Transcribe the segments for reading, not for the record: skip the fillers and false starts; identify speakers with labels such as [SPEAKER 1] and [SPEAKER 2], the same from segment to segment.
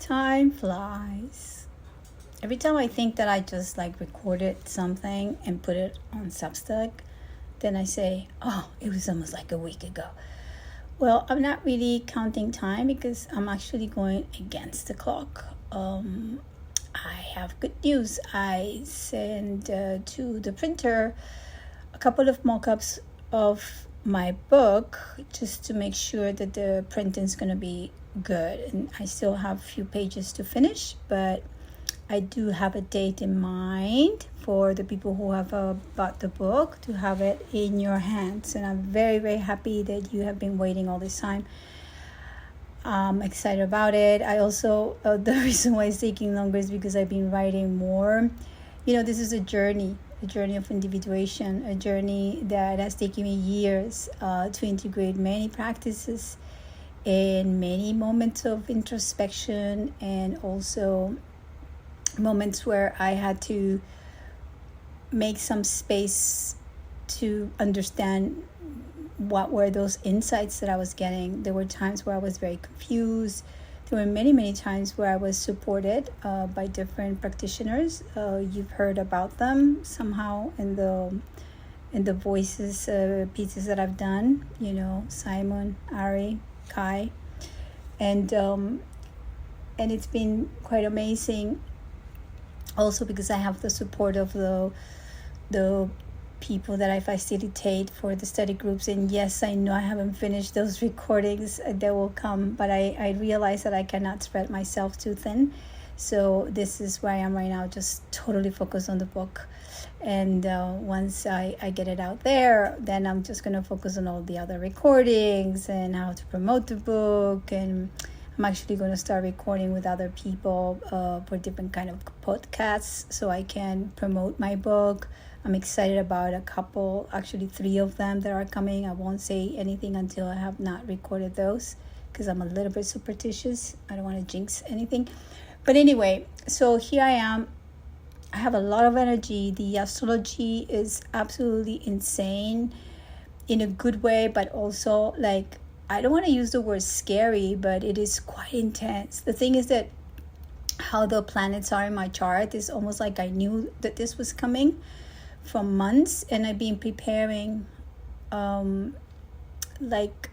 [SPEAKER 1] Time flies. Every time I think that I just like recorded something and put it on Substack, then I say, oh, it was almost like a week ago. Well, I'm not really counting time because I'm actually going against the clock. I have good news. I sent to the printer a couple of mock-ups of my book just to make sure that the printing is going to be good. And I still have a few pages to finish, but I do have a date in mind for the people who have bought the book to have it in your hands. And I'm very, very happy that you have been waiting all this time. I'm excited about it. I also, the reason why it's taking longer is because I've been writing more. This is a journey of individuation, a journey that has taken me years to integrate many practices and many moments of introspection, and also moments where I had to make some space to understand what were those insights that I was getting. There were times where I was very confused. There were many, many times where I was supported by different practitioners. You've heard about them somehow in the voices pieces that I've done. Simon, Ari, Kai, and it's been quite amazing. Also because I have the support of the people that I facilitate for the study groups. And yes, I know I haven't finished those recordings. They will come, but I realize that I cannot spread myself too thin. So this is where I am right now, just totally focused on the book. And once I get it out there, then I'm just going to focus on all the other recordings and how to promote the book. And I'm actually going to start recording with other people for different kind of podcasts so I can promote my book. I'm excited about a couple, actually 3 of them that are coming. I won't say anything until I have not recorded those because I'm a little bit superstitious. I don't want to jinx anything. But anyway, so here I am. I have a lot of energy. The astrology is absolutely insane in a good way, but also like, I don't want to use the word scary, but it is quite intense. The thing is that how the planets are in my chart is almost like I knew that this was coming for months, and I've been preparing, like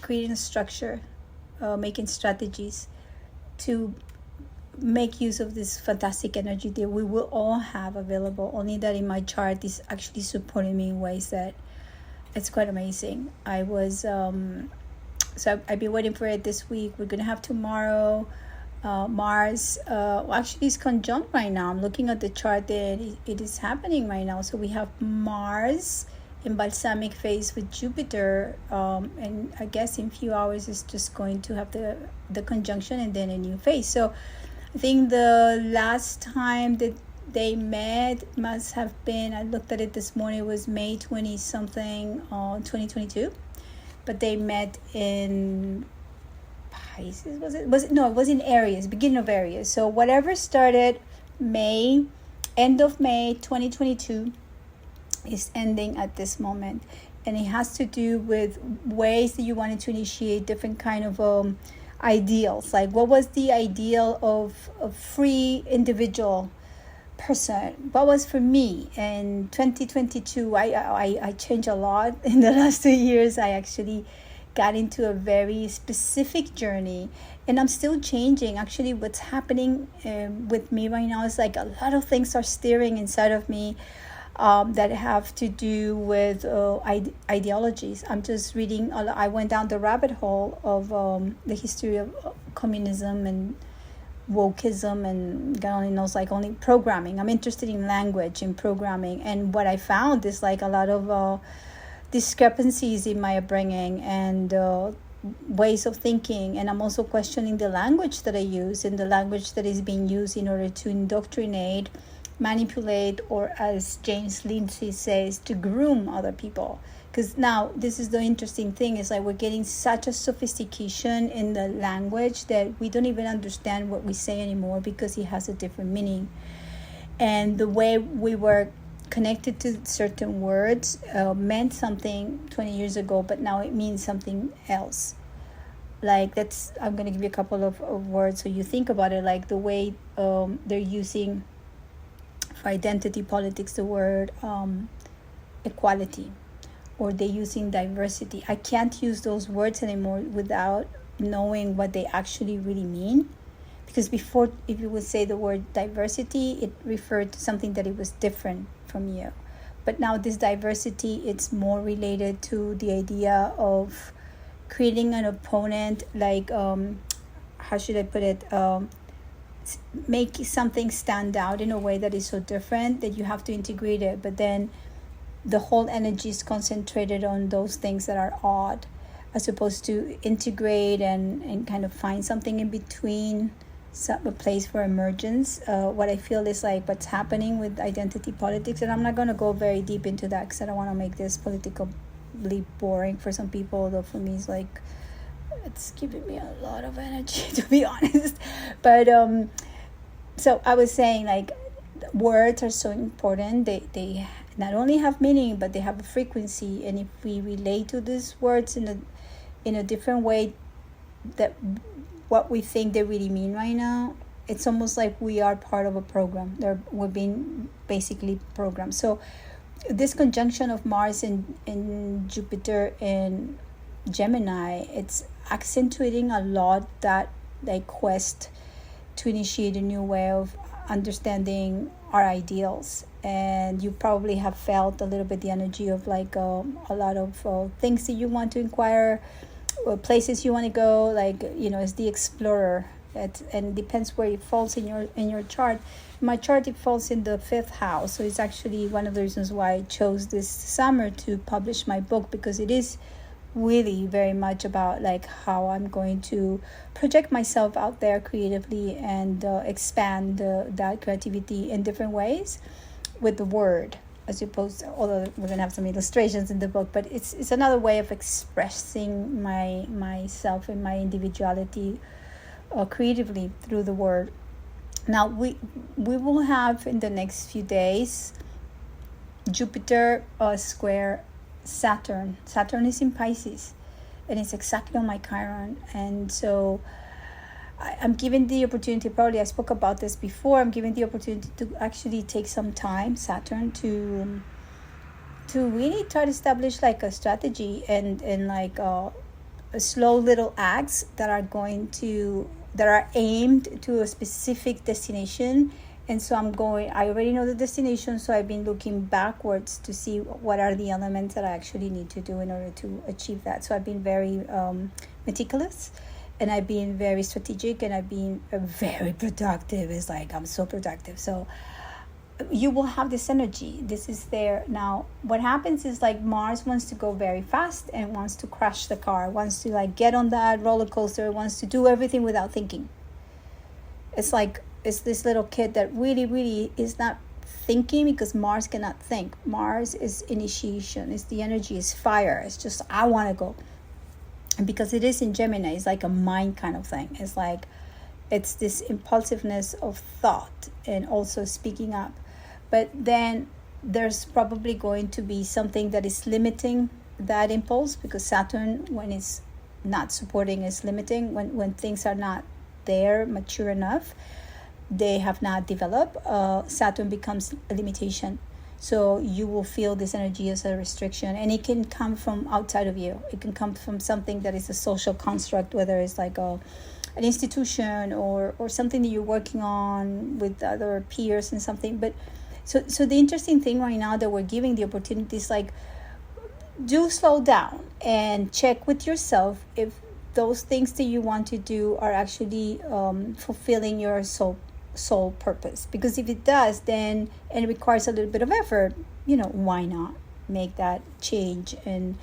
[SPEAKER 1] creating a structure, making strategies to make use of this fantastic energy that we will all have available. Only that in my chart is actually supporting me in ways that it's quite amazing. So I've been waiting for it this week. We're gonna have tomorrow. Mars actually is conjunct right now. I'm looking at the chart that it is happening right now. So we have Mars in balsamic phase with Jupiter, and I guess in a few hours it's just going to have the conjunction and then a new phase. So I think the last time that they met must have been, I looked at it this morning, it was May 20 something 2022, but they met in Pisces. No, it was in Aries, beginning of Aries. So whatever started end of May 2022 is ending at this moment, and it has to do with ways that you wanted to initiate different kind of ideals. Like, what was the ideal of a free individual person? What was for me in 2022? I changed a lot in the last 2 years. I actually got into a very specific journey, and I'm still changing. Actually, what's happening with me right now is like a lot of things are stirring inside of me that have to do with ideologies. I'm just reading. I went down the rabbit hole of the history of communism and wokeism, and God only knows, like, only programming. I'm interested in language and programming, and what I found is like a lot of discrepancies in my upbringing and ways of thinking. And I'm also questioning the language that I use and the language that is being used in order to indoctrinate, manipulate, or as James Lindsay says, to groom other people. Because now this is the interesting thing, is like we're getting such a sophistication in the language that we don't even understand what we say anymore because it has a different meaning. And the way we were connected to certain words meant something 20 years ago, but now it means something else. like that's, I'm going to give you a couple of words so you think about it, like the way they're using for identity politics the word equality, or they're using diversity. I can't use those words anymore without knowing what they actually really mean. Because before, if you would say the word diversity, it referred to something that it was different from you. But now this diversity, it's more related to the idea of creating an opponent, like, how should I put it? Make something stand out in a way that is so different that you have to integrate it. But then the whole energy is concentrated on those things that are odd, as opposed to integrate and kind of find something in between, a place for emergence. What I feel is like what's happening with identity politics, and I'm not going to go very deep into that because I don't want to make this politically boring for some people, although for me it's like, it's giving me a lot of energy, to be honest. But so I was saying, like, words are so important. They not only have meaning, but they have a frequency, and if we relate to these words in a different way, that what we think they really mean right now, it's almost like we are part of a program. We're being basically programmed. So this conjunction of Mars and Jupiter in Gemini, it's accentuating a lot that like quest to initiate a new way of understanding our ideals. And you probably have felt a little bit the energy of like a lot of things that you want to inquire, or places you want to go, like, you know, it's the explorer. And it depends where it falls in your chart. In my chart, it falls in the 5th house, so it's actually one of the reasons why I chose this summer to publish my book, because it is really very much about like how I'm going to project myself out there creatively and expand that creativity in different ways with the word, as opposed to, although we're going to have some illustrations in the book, but it's another way of expressing myself and my individuality creatively through the word. Now we will have in the next few days Jupiter square Saturn. Saturn is in Pisces, and it's exactly on my Chiron. And so I'm given the opportunity, probably I spoke about this before, I'm given the opportunity to actually take some time, Saturn, to really try to establish like a strategy and like a slow little acts that are aimed to a specific destination. And so I already know the destination, so I've been looking backwards to see what are the elements that I actually need to do in order to achieve that. So I've been very meticulous, and I've been very strategic, and I've been very productive. It's like I'm so productive. So you will have this energy. This is there. Now, what happens is like Mars wants to go very fast and wants to crash the car, wants to like get on that roller coaster, wants to do everything without thinking. It's like, it's this little kid that really, really is not thinking, because Mars cannot think. Mars is initiation. It's the energy, is fire. It's just, I want to go. And because it is in Gemini, it's like a mind kind of thing. It's like, it's this impulsiveness of thought and also speaking up. But then there's probably going to be something that is limiting that impulse, because Saturn, when it's not supporting, is limiting. When things are not there, mature enough, they have not developed, Saturn becomes a limitation. So you will feel this energy as a restriction, and it can come from outside of you. It can come from something that is a social construct, whether it's like an institution or something that you're working on with other peers and something. But so the interesting thing right now that we're giving the opportunity is like, do slow down and check with yourself if those things that you want to do are actually fulfilling your soul purpose. Because if it does, then, and it requires a little bit of effort, you know, why not make that change and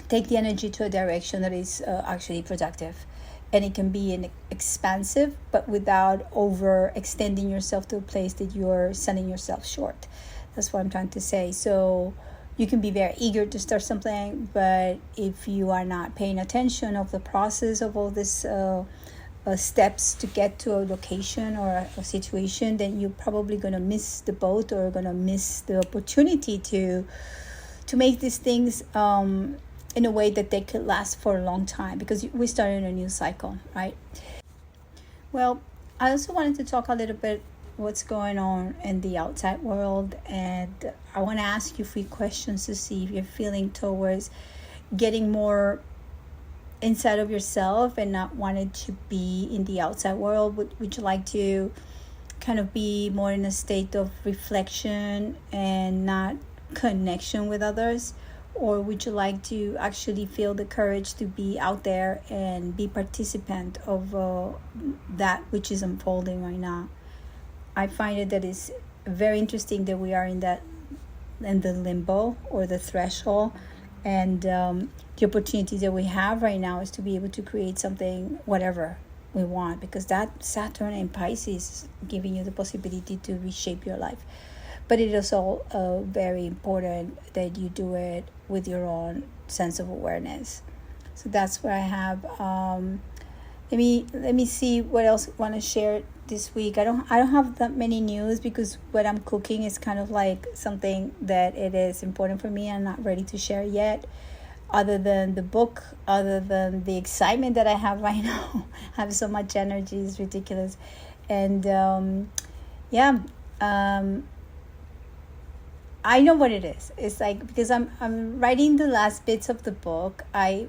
[SPEAKER 1] take the energy to a direction that is actually productive. And it can be an expansive, but without overextending yourself to a place that you're selling yourself short. That's what I'm trying to say. So you can be very eager to start something, but if you are not paying attention of the process of all this steps to get to a location or a situation, then you're probably going to miss the boat, or going to miss the opportunity to make these things in a way that they could last for a long time, because we started a new cycle, right? Well, I also wanted to talk a little bit what's going on in the outside world, and I want to ask you 3 questions to see if you're feeling towards getting more inside of yourself and not wanting to be in the outside world. Would you like to kind of be more in a state of reflection and not connection with others? Or would you like to actually feel the courage to be out there and be participant of that which is unfolding right now? I find it that it's very interesting that we are in the limbo or the threshold, and the opportunity that we have right now is to be able to create something, whatever we want, because that Saturn in Pisces is giving you the possibility to reshape your life. But it is all very important that you do it with your own sense of awareness. So that's where I have. Let me see what else I want to share this week. I don't have that many news, because what I'm cooking is kind of like something that it is important for me. I'm not ready to share yet, other than the book, other than the excitement that I have right now. I have so much energy, it's ridiculous. And I know what it is. It's like, because I'm writing the last bits of the book, I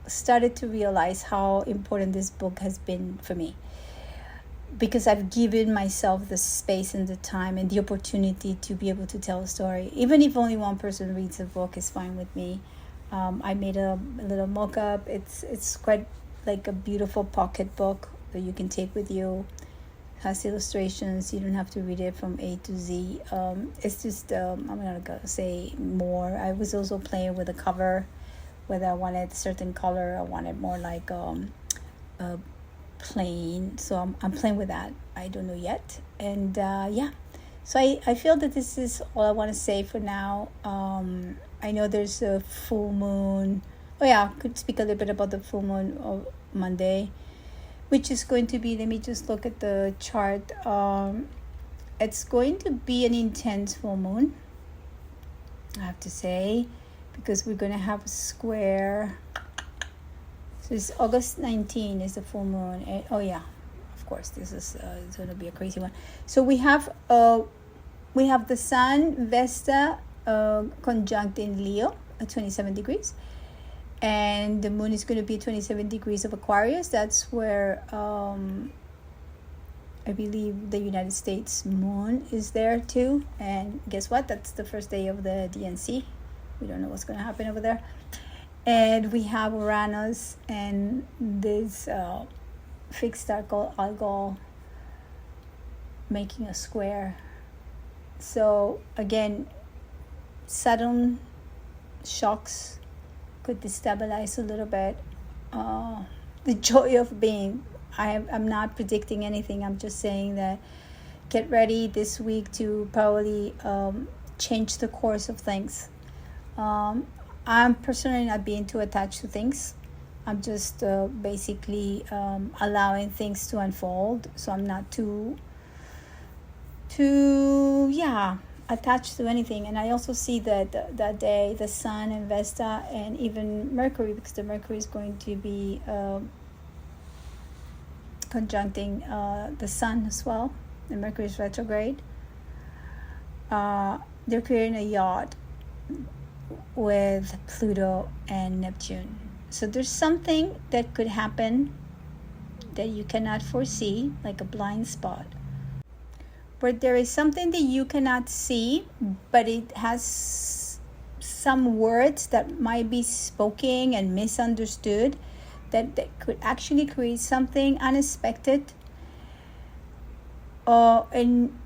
[SPEAKER 1] started to realize how important this book has been for me, because I've given myself the space and the time and the opportunity to be able to tell a story. Even if only one person reads the book, is fine with me. I made a little mock-up. It's quite like a beautiful pocket book that you can take with you. Has illustrations. You don't have to read it from A to Z. It's just I'm not gonna say more. I was also playing with the cover, whether I wanted a certain color. I wanted more like plain. So I'm playing with that. I don't know yet. And so I feel that this is all I want to say for now. I know there's a full moon. Oh yeah, I could speak a little bit about the full moon of Monday, which is going to be, let me just look at the chart. It's going to be an intense full moon, I have to say, because we're going to have a square. So it's August 19 is the full moon. And, oh yeah, of course, this is it's going to be a crazy one. So we have the sun, Vesta, conjunct in Leo at 27 degrees. And the moon is going to be 27 degrees of Aquarius. That's where I believe the United States moon is there too. And guess what? That's the first day of the DNC. We don't know what's going to happen over there. And we have Uranus and this fixed star called Algol making a square. So again, sudden shocks could destabilize a little bit the joy of being. I'm not predicting anything. I'm just saying that get ready this week to probably change the course of things. I'm personally not being too attached to things. I'm just basically allowing things to unfold. So I'm not too attached to anything. And I also see that that day the sun and Vesta and even Mercury, because the Mercury is going to be conjuncting the sun as well, and Mercury is retrograde. They're creating a yacht with Pluto and Neptune. So there's something that could happen that you cannot foresee, like a blind spot, where there is something that you cannot see, but it has some words that might be spoken and misunderstood that could actually create something unexpected, and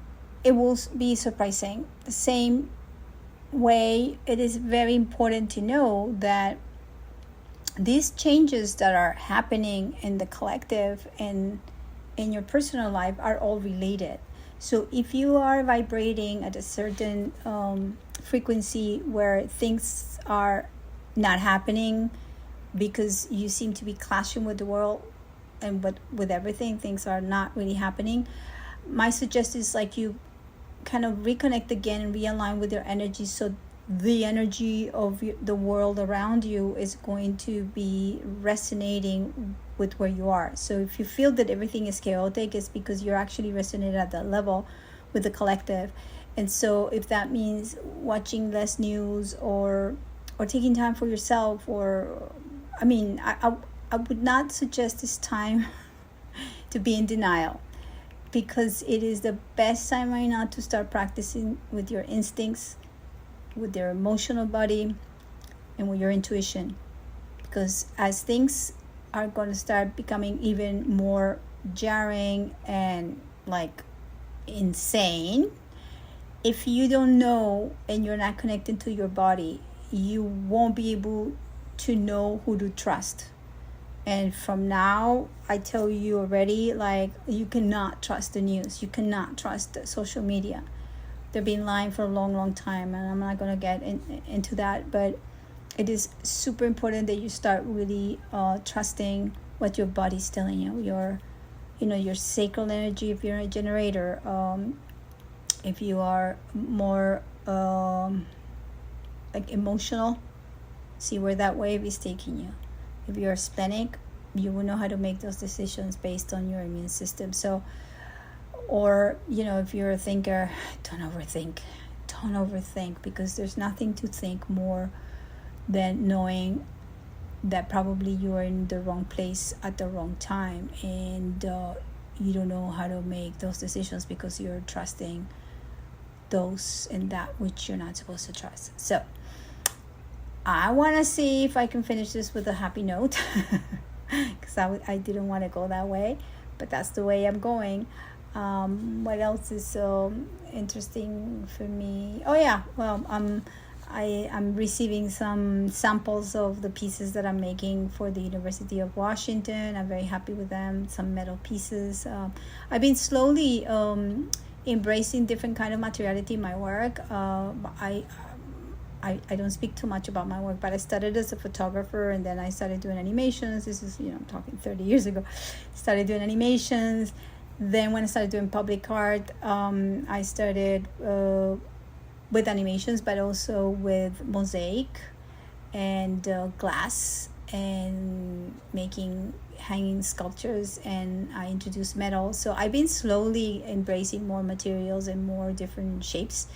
[SPEAKER 1] it will be surprising. The same way, it is very important to know that these changes that are happening in the collective and in your personal life are all related. So if you are vibrating at a certain frequency where things are not happening because you seem to be clashing with the world and with everything, things are not really happening, my suggestion is like you kind of reconnect again and realign with your energy, so the energy of the world around you is going to be resonating with where you are. So if you feel that everything is chaotic, it's because you're actually resonating at that level with the collective. And so if that means watching less news or taking time for yourself, or I mean, I would not suggest this time to be in denial, because it is the best time right now to start practicing with your instincts, with your emotional body, and with your intuition. Because as things are going to start becoming even more jarring and like insane, if you don't know and you're not connected to your body, you won't be able to know who to trust. And from now, I tell you already, like, you cannot trust the news. You cannot trust the social media. They've been lying for a long, long time, and I'm not going to get into that. But it is super important that you start really trusting what your body's telling you. Your sacral energy, if you're a generator. If you are more like emotional, see where that wave is taking you. If you're splenic, you will know how to make those decisions based on your immune system. So, or, if you're a thinker, don't overthink, because there's nothing to think more than knowing that probably you are in the wrong place at the wrong time, and you don't know how to make those decisions because you're trusting those and that which you're not supposed to trust. So I want to see if I can finish this with a happy note, because I didn't want to go that way, but that's the way I'm going. What else is so interesting for me? Oh yeah, well, I'm receiving some samples of the pieces that I'm making for the University of Washington. I'm very happy with them. Some metal pieces. I've been slowly embracing different kind of materiality in my work. I don't speak too much about my work, but I started as a photographer, and then I started doing animations. This is, I'm talking 30 years ago. Started doing animations. Then when I started doing public art, I started with animations, but also with mosaic and glass, and making hanging sculptures, and I introduced metal. So I've been slowly embracing more materials and more different shapes.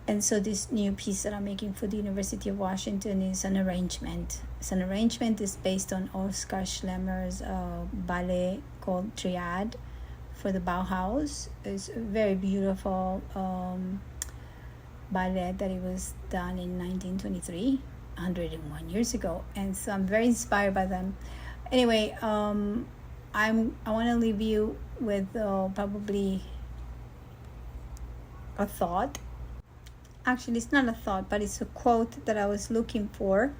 [SPEAKER 1] And so this new piece that I'm making for the University of Washington is an arrangement. It's an arrangement. It's based on Oscar Schlemmer's ballet called Triad for the Bauhaus. It's a very beautiful ballet that it was done in 1923, 101 years ago. And so I'm very inspired by them. Anyway, I want to leave you with probably a thought. Actually, it's not a thought, but it's a quote that I was looking for.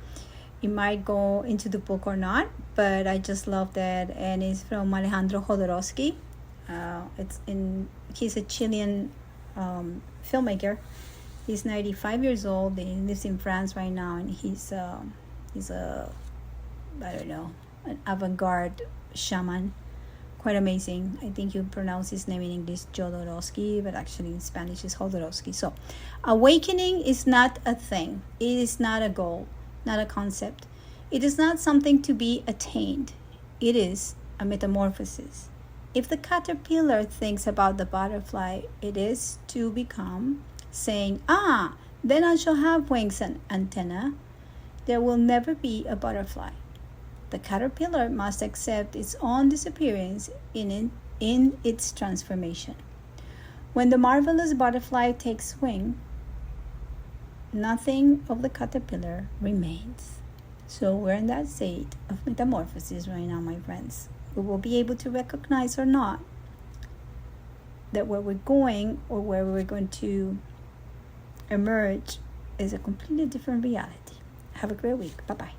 [SPEAKER 1] It might go into the book or not, but I just love that, and it's from Alejandro Jodorowsky. He's a Chilean filmmaker. He's 95 years old, and he lives in France right now, and he's a an avant-garde shaman. Quite amazing. I think you pronounce his name in English Jodorowsky, but actually in Spanish it's Jodorowsky. So, awakening is not a thing. It is not a goal, not a concept. It is not something to be attained. It is a metamorphosis. If the caterpillar thinks about the butterfly, it is to become, saying, then I shall have wings and antennae. There will never be a butterfly. The caterpillar must accept its own disappearance in its transformation. When the marvelous butterfly takes wing, nothing of the caterpillar remains. So we're in that state of metamorphosis right now, my friends. We will be able to recognize or not that where we're going or where we're going to emerge is a completely different reality. Have a great week. Bye-bye.